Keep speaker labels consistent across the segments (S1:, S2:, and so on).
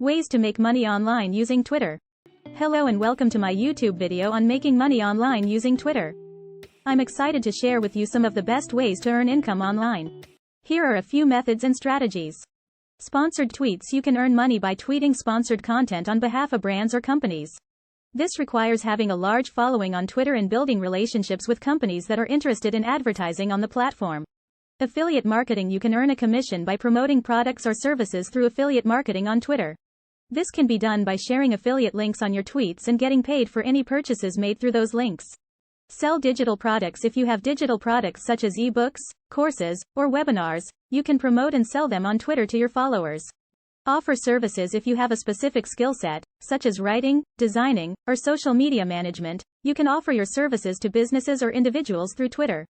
S1: Ways to make money online using Twitter. Hello and welcome to my YouTube video on making money online using Twitter. I'm excited to share with you some of the best ways to earn income online. Here are a few methods and strategies. Sponsored tweets. You can earn money by tweeting sponsored content on behalf of brands or companies. This requires having a large following on Twitter and building relationships with companies that are interested in advertising on the platform. Affiliate marketing. You can earn a commission by promoting products or services through affiliate marketing on Twitter. This can be done by sharing affiliate links on your tweets and getting paid for any purchases made through those links. Sell digital products. If you have digital products such as ebooks, courses, or webinars, you can promote and sell them on Twitter to your followers. Offer services. If you have a specific skill set, such as writing, designing, or social media management, you can offer your services to businesses or individuals through Twitter.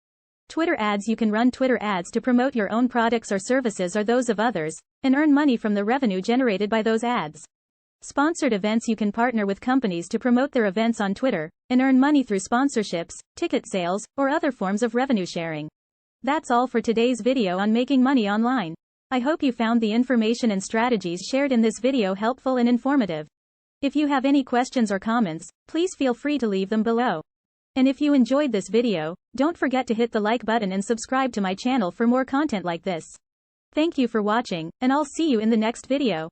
S1: Twitter ads. You can run Twitter ads to promote your own products or services or those of others, and earn money from the revenue generated by those ads. Sponsored events. You can partner with companies to promote their events on Twitter, and earn money through sponsorships, ticket sales, or other forms of revenue sharing. That's all for today's video on making money online. I hope you found the information and strategies shared in this video helpful and informative. If you have any questions or comments, please feel free to leave them below. And if you enjoyed this video, don't forget to hit the like button and subscribe to my channel for more content like this. Thank you for watching, and I'll see you in the next video.